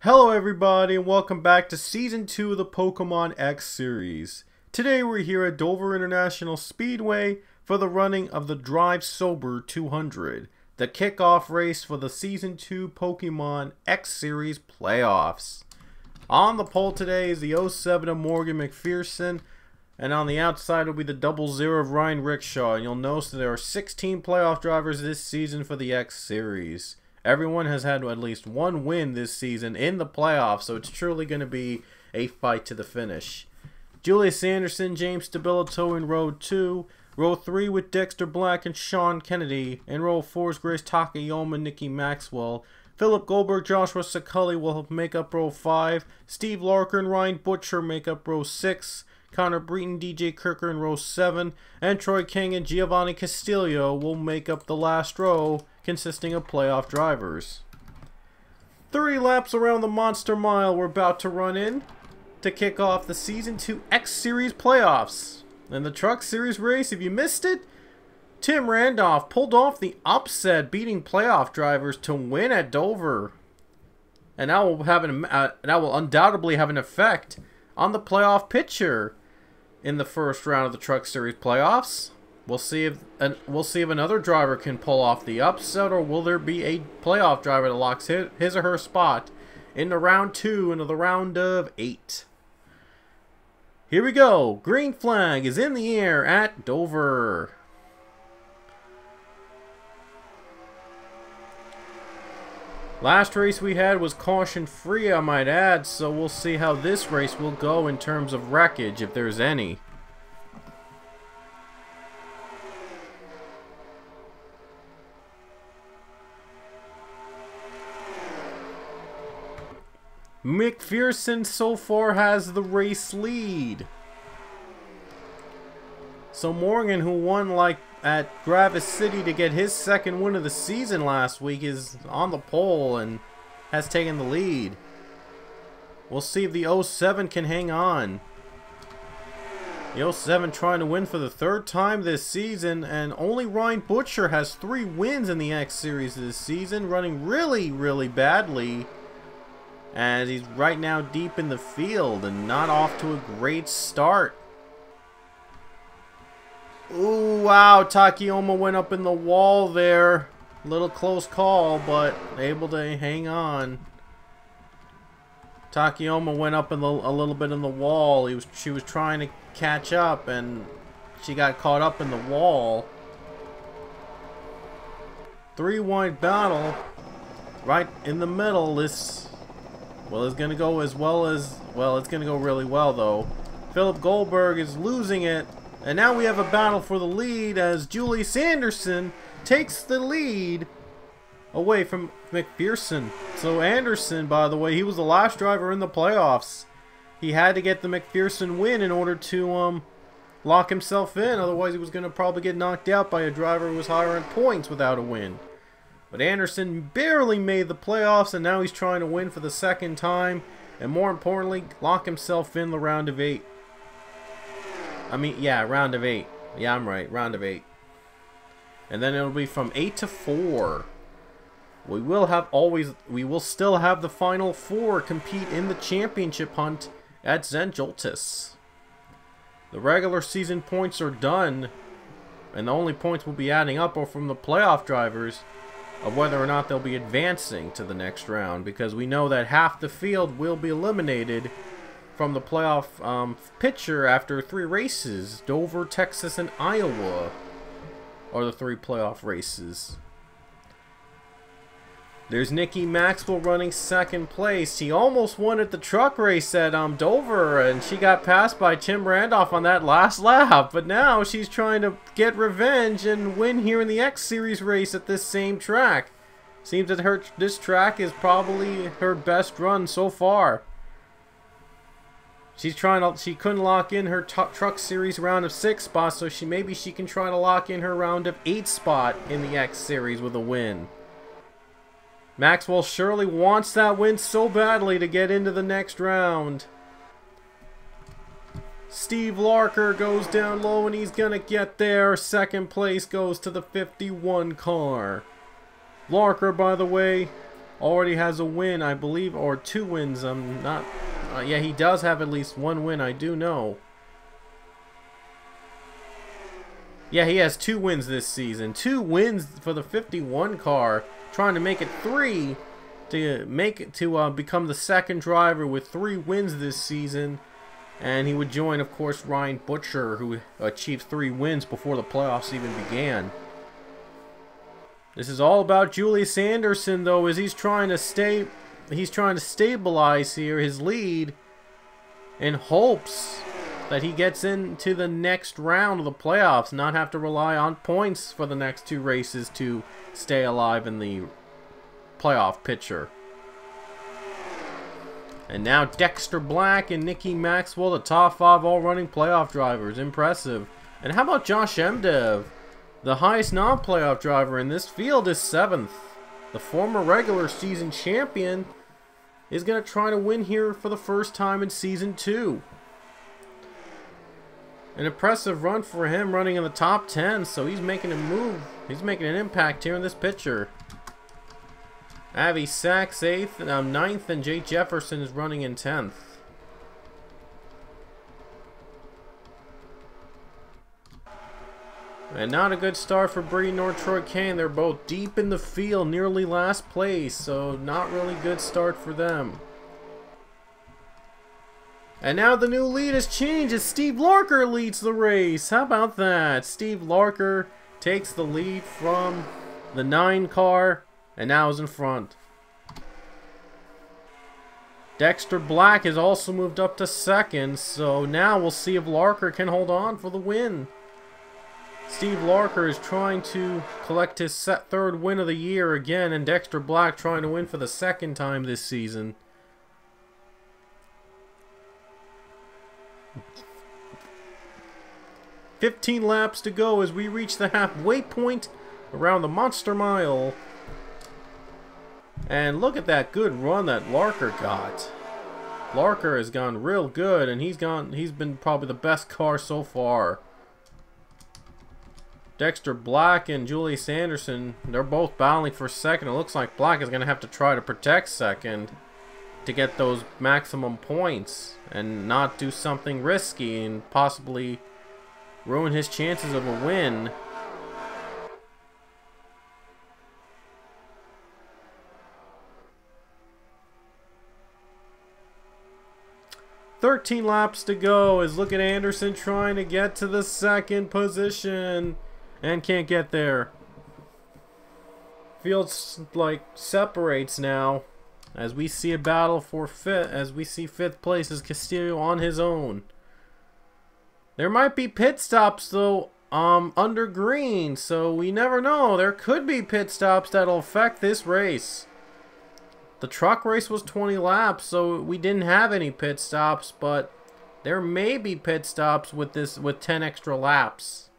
Hello everybody and welcome back to Season 2 of the Pokemon X series. Today we're here at Dover International Speedway for the running of the Drive Sober 200, the kickoff race for the Season 2 Pokemon X series playoffs. On the pole today is the 07 of Morgan McPherson, and on the outside will be the 00 of Ryan Rickshaw, and you'll notice that there are 16 playoff drivers this season for the X series. Everyone has had at least one win this season in the playoffs, so it's truly going to be a fight to the finish. Julius Anderson, James Stabilito in row 2. Row 3 with Dexter Black and Sean Kennedy. In row 4 is Grace Takayama, Nikki Maxwell. Philip Goldberg, Joshua Sakulli will make up row 5. Steve Larker and Ryan Butcher make up row 6. Connor Breton, DJ Kirker in row 7. And Troy King and Giovanni Castillo will make up the last row, consisting of playoff drivers. 30 laps around the Monster Mile we're about to run in to kick off the Season 2 X Series playoffs. In the Truck Series race, if you missed it, Tim Randolph pulled off the upset, beating playoff drivers to win at Dover. And that will undoubtedly have an effect on the playoff picture in the first round of the Truck Series playoffs. We'll see if another driver can pull off the upset, or will there be a playoff driver that locks his or her spot into round 2, into the round of 8. Here we go. Green flag is in the air at Dover. Last race we had was caution free, I might add, so we'll see how this race will go in terms of wreckage, if there's any. McPherson so far has the race lead. So Morgan, who won at Gravis City to get his second win of the season last week, is on the pole and has taken the lead. We'll see if the 07 can hang on. The 07 trying to win for the 3rd time this season, and only Ryan Butcher has 3 wins in the X Series this season, running really badly. As he's right now deep in the field and not off to a great start. Ooh, wow, Takayama went up in the wall there. Little close call, but able to hang on. Takayama went up in a little bit in the wall. She was trying to catch up, and she got caught up in the wall. 3-wide battle right in the middle. Well, it's going to go as well as... Well, it's going to go really well, though. Philip Goldberg is losing it. And now we have a battle for the lead as Julius Anderson takes the lead away from McPherson. So Anderson, by the way, he was the last driver in the playoffs. He had to get the McPherson win in order to lock himself in. Otherwise, he was going to probably get knocked out by a driver who was higher in points without a win. But Anderson barely made the playoffs, and now he's trying to win for the 2nd time, and more importantly, lock himself in the round of 8. Round of 8. Yeah, I'm right, round of 8. And then it'll be from 8 to 4. We will still have the final 4 compete in the championship hunt at Zen Joltis. The regular season points are done, and the only points we'll be adding up are from the playoff drivers, of whether or not they'll be advancing to the next round, because we know that half the field will be eliminated from the playoff picture after 3 races. Dover, Texas, and Iowa are the 3 playoff races. There's Nikki Maxwell running 2nd place. He almost won at the truck race at Dover, and she got passed by Tim Randolph on that last lap. But now she's trying to get revenge and win here in the X Series race at this same track. Seems that this track is probably her best run so far. She couldn't lock in her Truck Series round of 6 spot, so maybe she can try to lock in her round of 8 spot in the X Series with a win. Maxwell surely wants that win so badly to get into the next round. Steve Larker goes down low and he's gonna get there. 2nd place goes to the 51 car. Larker, by the way, already has a win, I believe, or 2 wins. I'm not... yeah, he does have at least 1 win, I do know. Yeah, he has 2 wins this season. 2 wins for the 51 car, trying to make it 3 to become the 2nd driver with 3 wins this season. And he would join, of course, Ryan Butcher, who achieved 3 wins before the playoffs even began. This is all about Julius Anderson, though, as he's trying to stabilize here his lead in hopes that he gets into the next round of the playoffs, not have to rely on points for the next 2 races to stay alive in the playoff picture. And now Dexter Black and Nicky Maxwell, the top 5 all-running playoff drivers. Impressive. And how about Josh Emdev? The highest non-playoff driver in this field is 7th. The former regular season champion is going to try to win here for the first time in Season 2. An impressive run for him, running in the top 10, so he's making a move. He's making an impact here in this picture. Avi Sachs 8th, 9th, and Jake Jefferson is running in 10th. And not a good start for Bree nor Troy Kane. They're both deep in the field, nearly last place, so not really good start for them. And now the new lead has changed as Steve Larker leads the race. How about that? Steve Larker takes the lead from the 9 car and now is in front. Dexter Black has also moved up to 2nd, so now we'll see if Larker can hold on for the win. Steve Larker is trying to collect his 3rd win of the year again, and Dexter Black trying to win for the 2nd time this season. "15 laps to go as we reach the halfway point around the Monster Mile." And look at that good run that Larker got. Larker has gone real good, and he's been probably the best car so far. Dexter Black and Julius Anderson, they're both battling for 2nd. It looks like Black is going to have to try to protect 2nd to get those maximum points and not do something risky and possibly ruin his chances of a win. "13 laps to go" as look at Anderson trying to get to the 2nd position and can't get there. Fields like separates now as we see a battle for 5th place as Castillo on his own. There might be pit stops though under green, so we never know. There could be pit stops that'll affect this race. The truck race was 20 laps, so we didn't have any pit stops, but there may be pit stops with 10 extra laps.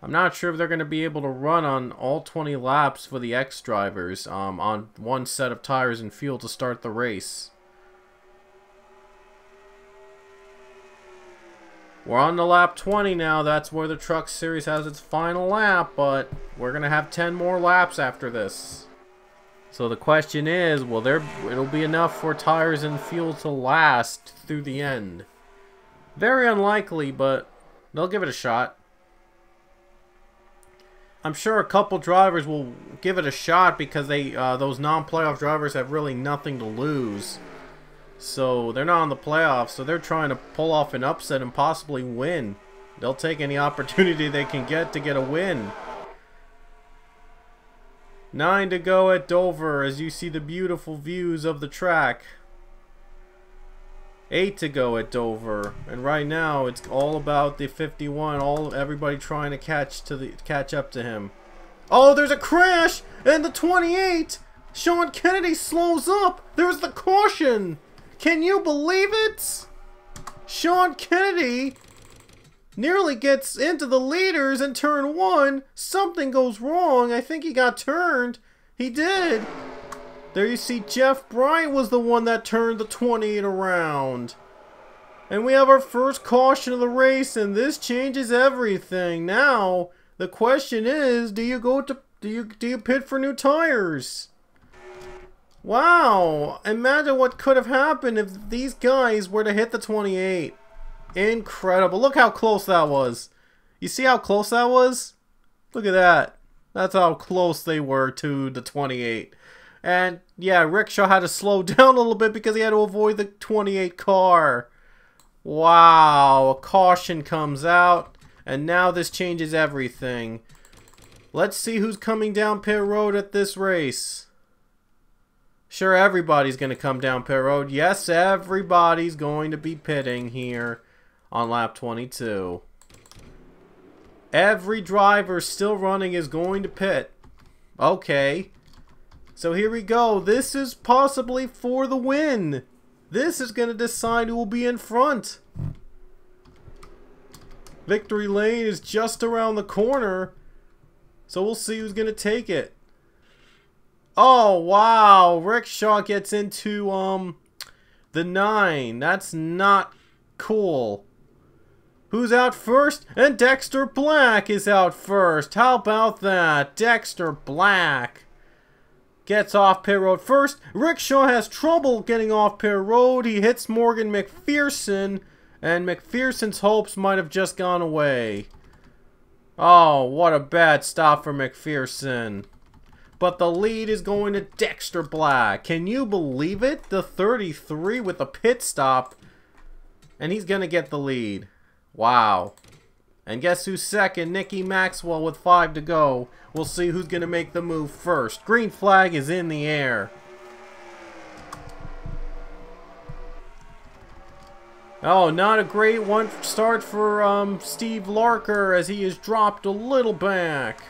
I'm not sure if they're going to be able to run on all 20 laps for the X drivers on one set of tires and fuel to start the race. We're on the lap 20 now. That's where the Truck Series has its final lap, but we're going to have 10 more laps after this. So the question is, it'll be enough for tires and fuel to last through the end? Very unlikely, but they'll give it a shot. I'm sure a couple drivers will give it a shot because those non-playoff drivers have really nothing to lose. So they're not in the playoffs, so they're trying to pull off an upset and possibly win. They'll take any opportunity they can get to get a win. 9 to go at Dover as you see the beautiful views of the track. 8 to go at Dover, and right now it's all about the 51. Everybody trying to catch up to him. Oh, there's a crash, and the 28. Sean Kennedy slows up. There's the caution. Can you believe it? Sean Kennedy nearly gets into the leaders in turn 1. Something goes wrong. I think he got turned. He did. There you see Jeff Bryant was the one that turned the 28 around. And we have our first caution of the race, and this changes everything. Now, the question is, do you pit for new tires? Wow! Imagine what could have happened if these guys were to hit the 28. Incredible. Look how close that was. You see how close that was? Look at that. That's how close they were to the 28. And yeah, Rickshaw had to slow down a little bit because he had to avoid the 28 car. Wow. A caution comes out. And now this changes everything. Let's see who's coming down pit road at this race. Sure, everybody's going to come down pit road. Yes, everybody's going to be pitting here on lap 22. Every driver still running is going to pit. Okay. So here we go. This is possibly for the win. This is going to decide who will be in front. Victory lane is just around the corner. So we'll see who's going to take it. Oh, wow. Rickshaw gets into the 9. That's not cool. Who's out first? And Dexter Black is out first. How about that? Dexter Black gets off pit road first. Rickshaw has trouble getting off pit road. He hits Morgan McPherson, and McPherson's hopes might have just gone away. Oh, what a bad stop for McPherson. But the lead is going to Dexter Black. Can you believe it? The 33 with a pit stop. And he's going to get the lead. Wow. And guess who's second? Nicky Maxwell with 5 to go. We'll see who's going to make the move first. Green flag is in the air. Oh, not a great one start for Steve Larker as he is dropped a little back.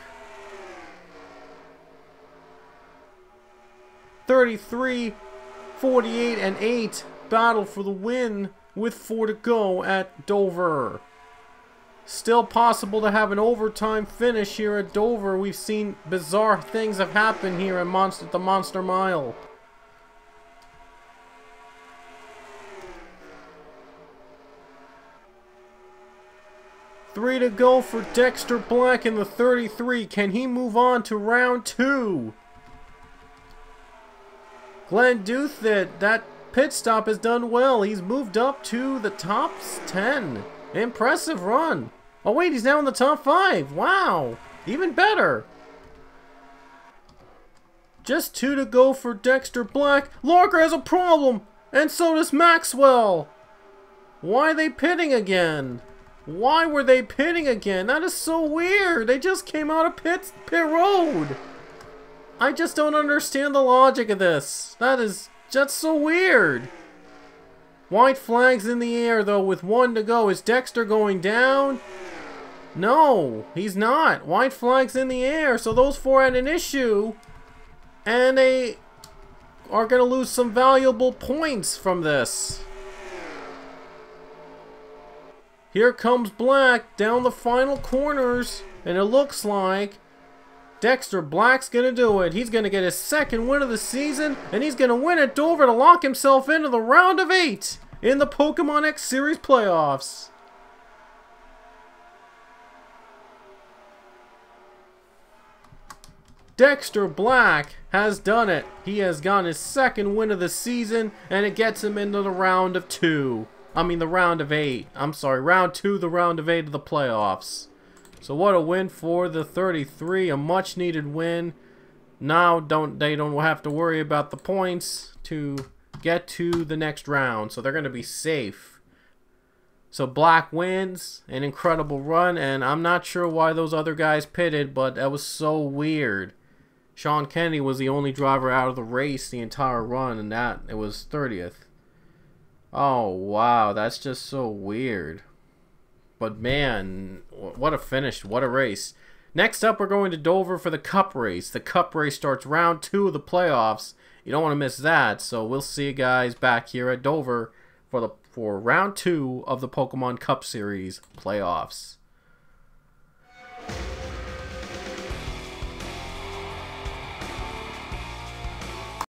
33, 48, and 8 battle for the win with 4 to go at Dover. Still possible to have an overtime finish here at Dover. We've seen bizarre things have happened here at the Monster Mile. Three to go for Dexter Black in the 33. Can he move on to round 2? Glenn Duthit, that pit stop has done well. He's moved up to the top 10. Impressive run. Oh wait, he's now in the top 5. Wow, even better. Just 2 to go for Dexter Black. Larker has a problem, and so does Maxwell. Why are they pitting again? Why were they pitting again? That is so weird. They just came out of pit road. I just don't understand the logic of this. That is just so weird. White flags in the air though with 1 to go. Is Dexter going down? No, he's not. White flags in the air. So those 4 had an issue. And they are going to lose some valuable points from this. Here comes Black down the final corners. And it looks like Dexter Black's going to do it. He's going to get his 2nd win of the season. And he's going to win at Dover to lock himself into the round of 8 in the Pokemon X Series playoffs. Dexter Black has done it. He has gotten his 2nd win of the season. And it gets him into the round of 2. I mean the round of 8. I'm sorry, round 2, the round of 8 of the playoffs. So what a win for the 33, a much needed win. Now they don't have to worry about the points to get to the next round. So they're going to be safe. So Black wins, an incredible run, and I'm not sure why those other guys pitted, but that was so weird. Sean Kennedy was the only driver out of the race the entire run, and it was 30th. Oh, wow, that's just so weird. But man, what a finish, what a race. Next up, we're going to Dover for the Cup race. The Cup race starts round 2 of the playoffs. You don't want to miss that, so we'll see you guys back here at Dover for round 2 of the Pokemon Cup Series playoffs.